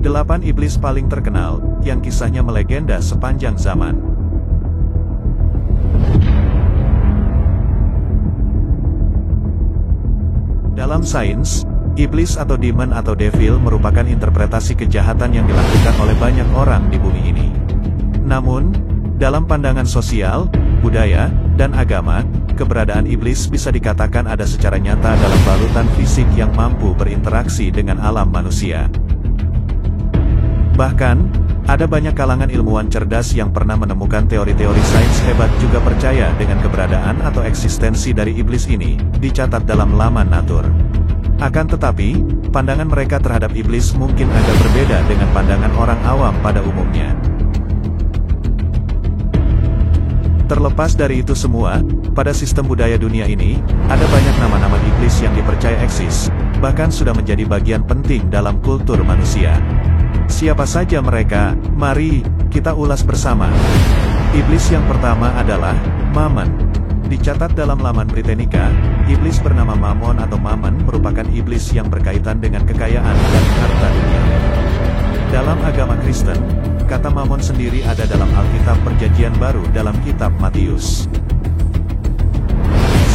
8 iblis paling terkenal, yang kisahnya melegenda sepanjang zaman. Dalam sains, iblis atau demon atau devil merupakan interpretasi kejahatan yang dilakukan oleh banyak orang di bumi ini. Namun, dalam pandangan sosial, budaya, dan agama, keberadaan iblis bisa dikatakan ada secara nyata dalam balutan fisik yang mampu berinteraksi dengan alam manusia. Bahkan, ada banyak kalangan ilmuwan cerdas yang pernah menemukan teori-teori sains hebat juga percaya dengan keberadaan atau eksistensi dari iblis ini, dicatat dalam laman Nature. Akan tetapi, pandangan mereka terhadap iblis mungkin agak berbeda dengan pandangan orang awam pada umumnya. Terlepas dari itu semua, pada sistem budaya dunia ini, ada banyak nama-nama iblis yang dipercaya eksis, bahkan sudah menjadi bagian penting dalam kultur manusia. Siapa saja mereka? Mari kita ulas bersama. Iblis yang pertama adalah Mammon. Dicatat dalam laman Britannica, iblis bernama Mammon atau Mammon merupakan iblis yang berkaitan dengan kekayaan dan harta dunia. Dalam agama Kristen, kata Mammon sendiri ada dalam Alkitab Perjanjian Baru dalam kitab Matius.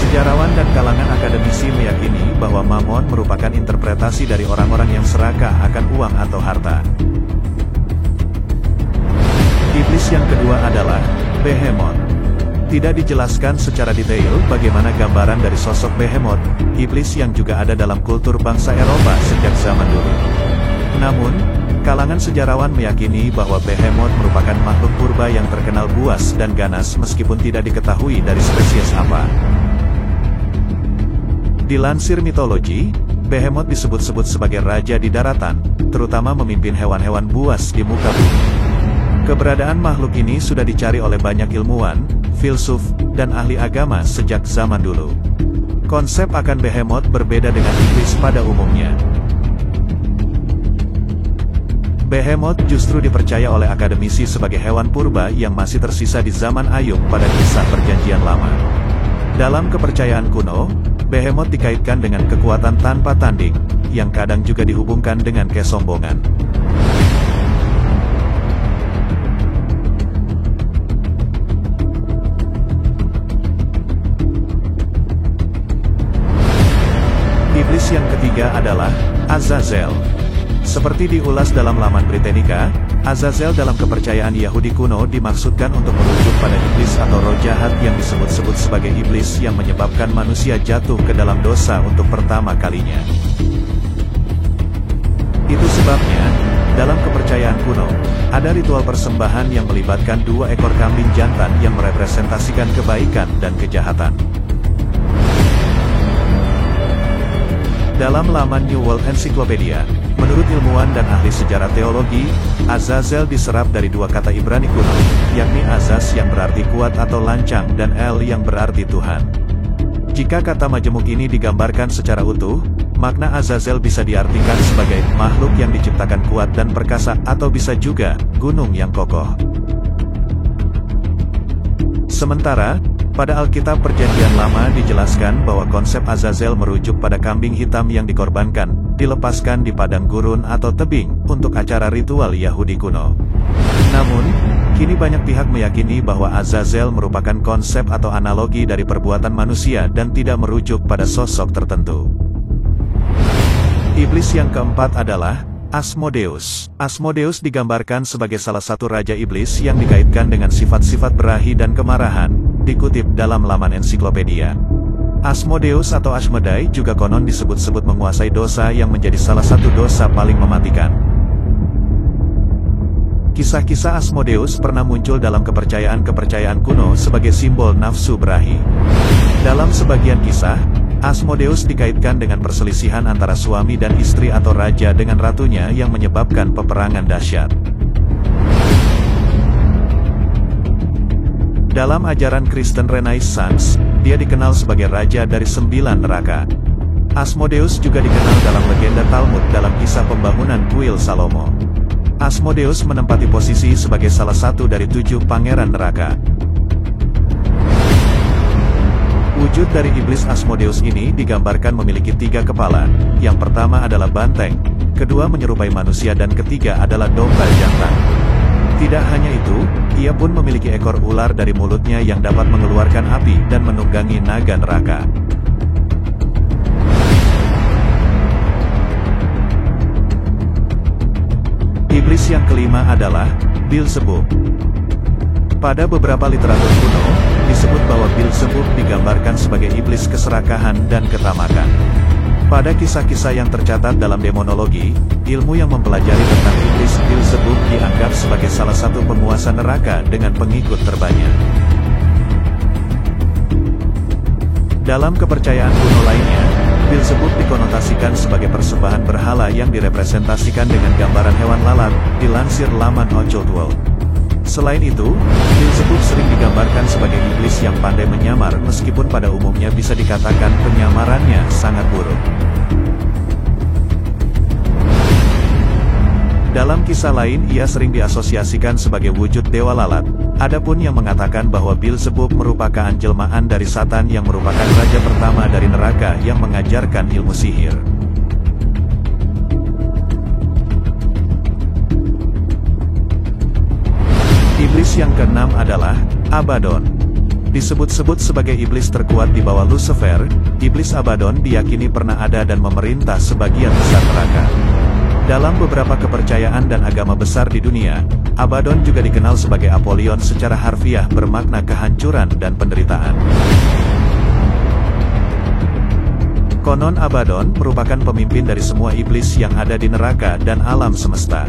Sejarawan dan kalangan akademisi meyakini bahwa Mammon merupakan interpretasi dari orang-orang yang serakah akan uang atau harta. Iblis yang kedua adalah Behemoth. Tidak dijelaskan secara detail bagaimana gambaran dari sosok Behemoth, iblis yang juga ada dalam kultur bangsa Eropa sejak zaman dulu. Namun, kalangan sejarawan meyakini bahwa Behemoth merupakan makhluk purba yang terkenal buas dan ganas meskipun tidak diketahui dari spesies apa. Dilansir mitologi, Behemoth disebut-sebut sebagai raja di daratan, terutama memimpin hewan-hewan buas di muka bumi. Keberadaan makhluk ini sudah dicari oleh banyak ilmuwan, filsuf, dan ahli agama sejak zaman dulu. Konsep akan Behemoth berbeda dengan iblis pada umumnya. Behemoth justru dipercaya oleh akademisi sebagai hewan purba yang masih tersisa di zaman Ayub pada kisah Perjanjian Lama. Dalam kepercayaan kuno, Behemoth dikaitkan dengan kekuatan tanpa tanding, yang kadang juga dihubungkan dengan kesombongan. Iblis yang ketiga adalah Azazel. Seperti diulas dalam laman Britannica, Azazel dalam kepercayaan Yahudi kuno dimaksudkan untuk merujuk pada iblis atau roh jahat yang disebut-sebut sebagai iblis yang menyebabkan manusia jatuh ke dalam dosa untuk pertama kalinya. Itu sebabnya, dalam kepercayaan kuno, ada ritual persembahan yang melibatkan 2 ekor kambing jantan yang merepresentasikan kebaikan dan kejahatan. Dalam laman New World Encyclopedia, menurut ilmuwan dan ahli sejarah teologi, Azazel diserap dari 2 kata Ibrani kuno, yakni Azaz yang berarti kuat atau lancang dan El yang berarti Tuhan. Jika kata majemuk ini digambarkan secara utuh, makna Azazel bisa diartikan sebagai makhluk yang diciptakan kuat dan perkasa atau bisa juga gunung yang kokoh. Sementara, pada Alkitab Perjanjian Lama dijelaskan bahwa konsep Azazel merujuk pada kambing hitam yang dikorbankan, dilepaskan di padang gurun atau tebing, untuk acara ritual Yahudi kuno. Namun, kini banyak pihak meyakini bahwa Azazel merupakan konsep atau analogi dari perbuatan manusia dan tidak merujuk pada sosok tertentu. Iblis yang keempat adalah Asmodeus. Asmodeus digambarkan sebagai salah satu raja iblis yang dikaitkan dengan sifat-sifat berahi dan kemarahan, dikutip dalam laman ensiklopedia. Asmodeus atau Asmodai juga konon disebut-sebut menguasai dosa yang menjadi salah satu dosa paling mematikan. Kisah-kisah Asmodeus pernah muncul dalam kepercayaan-kepercayaan kuno sebagai simbol nafsu berahi. Dalam sebagian kisah, Asmodeus dikaitkan dengan perselisihan antara suami dan istri atau raja dengan ratunya yang menyebabkan peperangan dahsyat. Dalam ajaran Kristen Renaissance, dia dikenal sebagai raja dari 9 neraka. Asmodeus juga dikenal dalam legenda Talmud dalam kisah pembangunan kuil Salomo. Asmodeus menempati posisi sebagai salah satu dari 7 pangeran neraka. Wujud dari iblis Asmodeus ini digambarkan memiliki 3 kepala. Yang pertama adalah banteng, kedua menyerupai manusia dan ketiga adalah domba jantan. Tidak hanya itu, ia pun memiliki ekor ular dari mulutnya yang dapat mengeluarkan api dan menunggangi naga neraka. Iblis yang kelima adalah Beelzebub. Pada beberapa literatur kuno, disebut bahwa Beelzebub digambarkan sebagai iblis keserakahan dan ketamakan. Pada kisah-kisah yang tercatat dalam demonologi, ilmu yang mempelajari tentang iblis Beelzebub dianggap sebagai salah satu penguasa neraka dengan pengikut terbanyak. Dalam kepercayaan kuno lainnya, Beelzebub dikonotasikan sebagai persembahan berhala yang direpresentasikan dengan gambaran hewan lalat, dilansir laman Occult World. Selain itu, Beelzebub sering digambarkan sebagai iblis yang pandai menyamar meskipun pada umumnya bisa dikatakan penyamarannya sangat buruk. Dalam kisah lain ia sering diasosiasikan sebagai wujud dewa lalat. Adapun yang mengatakan bahwa Beelzebub merupakan jelmaan dari Satan yang merupakan raja pertama dari neraka yang mengajarkan ilmu sihir. Iblis yang keenam adalah Abaddon. Disebut-sebut sebagai iblis terkuat di bawah Lucifer, iblis Abaddon diyakini pernah ada dan memerintah sebagian besar neraka. Dalam beberapa kepercayaan dan agama besar di dunia, Abaddon juga dikenal sebagai Apollyon secara harfiah bermakna kehancuran dan penderitaan. Konon Abaddon merupakan pemimpin dari semua iblis yang ada di neraka dan alam semesta.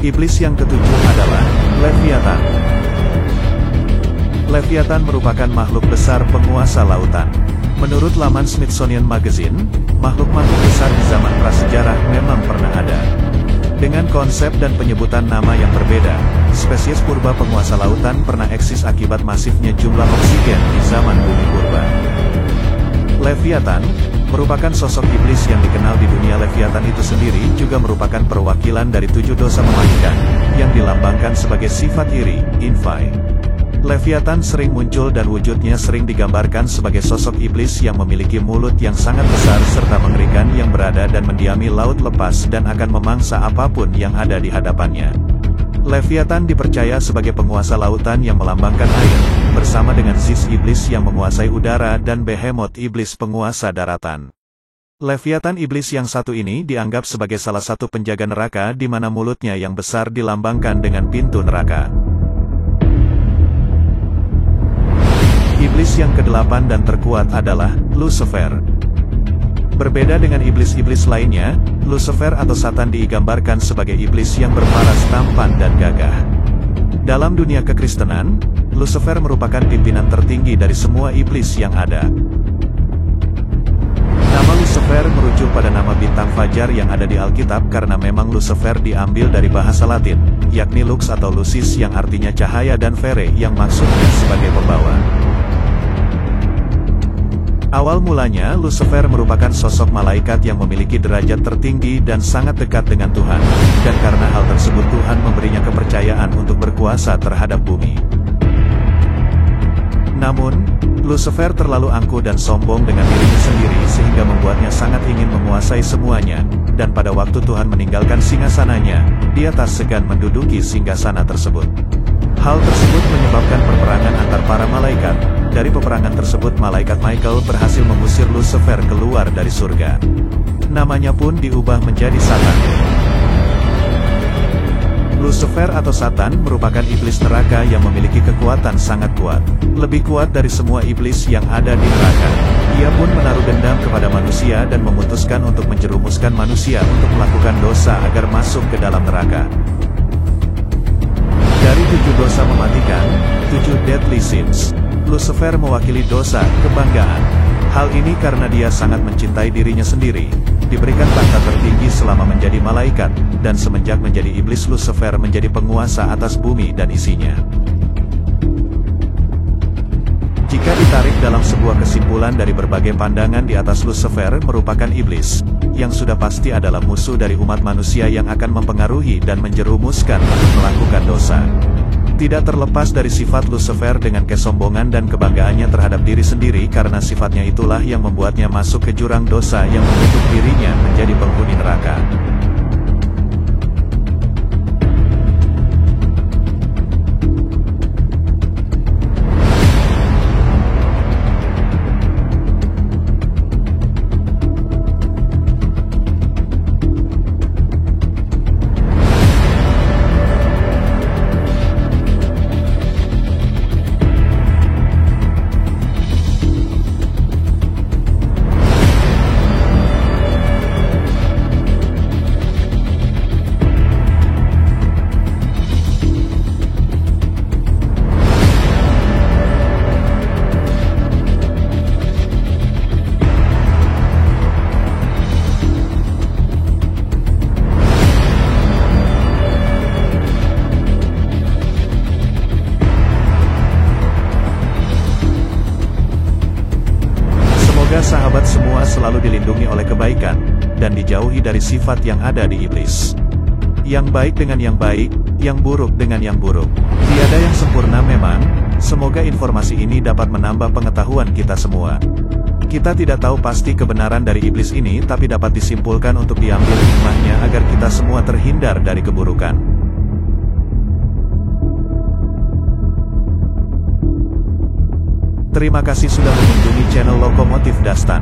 Iblis yang ketujuh adalah Leviathan. Leviathan merupakan makhluk besar penguasa lautan. Menurut laman Smithsonian Magazine, makhluk-makhluk besar di zaman prasejarah memang pernah ada. Dengan konsep dan penyebutan nama yang berbeda, spesies purba penguasa lautan pernah eksis akibat masifnya jumlah oksigen di zaman bumi purba. Leviathan merupakan sosok iblis yang dikenal di dunia. Leviathan itu sendiri juga merupakan perwakilan dari 7 dosa mematikan, yang dilambangkan sebagai sifat iri, Infi. Leviathan sering muncul dan wujudnya sering digambarkan sebagai sosok iblis yang memiliki mulut yang sangat besar serta mengerikan yang berada dan mendiami laut lepas dan akan memangsa apapun yang ada di hadapannya. Leviathan dipercaya sebagai penguasa lautan yang melambangkan air, bersama dengan Zis iblis yang menguasai udara dan Behemoth iblis penguasa daratan. Leviathan iblis yang satu ini dianggap sebagai salah satu penjaga neraka di mana mulutnya yang besar dilambangkan dengan pintu neraka. Iblis yang kedelapan dan terkuat adalah Lucifer. Berbeda dengan iblis-iblis lainnya, Lucifer atau Satan digambarkan sebagai iblis yang berparas tampan dan gagah. Dalam dunia kekristenan, Lucifer merupakan pimpinan tertinggi dari semua iblis yang ada. Nama Lucifer merujuk pada nama bintang fajar yang ada di Alkitab karena memang Lucifer diambil dari bahasa Latin, yakni lux atau lucis yang artinya cahaya dan vere yang maksudnya sebagai pembawa. Awal mulanya, Lucifer merupakan sosok malaikat yang memiliki derajat tertinggi dan sangat dekat dengan Tuhan, dan karena hal tersebut Tuhan memberinya kepercayaan untuk berkuasa terhadap bumi. Namun, Lucifer terlalu angkuh dan sombong dengan dirinya sendiri sehingga membuatnya sangat ingin menguasai semuanya, dan pada waktu Tuhan meninggalkan singgasananya, dia tak segan menduduki singgasana tersebut. Hal tersebut menyebabkan peperangan antar para malaikat. Dari peperangan tersebut malaikat Michael berhasil mengusir Lucifer keluar dari surga. Namanya pun diubah menjadi Satan. Lucifer atau Satan merupakan iblis neraka yang memiliki kekuatan sangat kuat. Lebih kuat dari semua iblis yang ada di neraka. Ia pun menaruh dendam kepada manusia dan memutuskan untuk menjerumuskan manusia untuk melakukan dosa agar masuk ke dalam neraka. Dari 7 dosa mematikan, 7 deadly sins, Lucifer mewakili dosa kebanggaan. Hal ini karena dia sangat mencintai dirinya sendiri, diberikan tahta tertinggi selama menjadi malaikat, dan semenjak menjadi iblis Lucifer menjadi penguasa atas bumi dan isinya. Jika ditarik dalam sebuah kesimpulan dari berbagai pandangan di atas, Lucifer merupakan iblis, yang sudah pasti adalah musuh dari umat manusia yang akan mempengaruhi dan menjerumuskan untuk melakukan dosa. Tidak terlepas dari sifat Lucifer dengan kesombongan dan kebanggaannya terhadap diri sendiri, karena sifatnya itulah yang membuatnya masuk ke jurang dosa yang membentuk dirinya menjadi penghuni neraka. Semoga sahabat semua selalu dilindungi oleh kebaikan, dan dijauhi dari sifat yang ada di iblis. Yang baik dengan yang baik, yang buruk dengan yang buruk. Tiada yang sempurna memang, semoga informasi ini dapat menambah pengetahuan kita semua. Kita tidak tahu pasti kebenaran dari iblis ini, tapi dapat disimpulkan untuk diambil hikmahnya agar kita semua terhindar dari keburukan. Terima kasih sudah mengunjungi channel Lokomotif Dastan.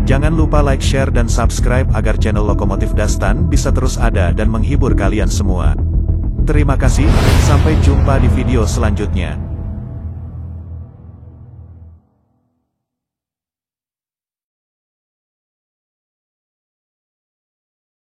Jangan lupa like, share, dan subscribe agar channel Lokomotif Dastan bisa terus ada dan menghibur kalian semua. Terima kasih, sampai jumpa di video selanjutnya.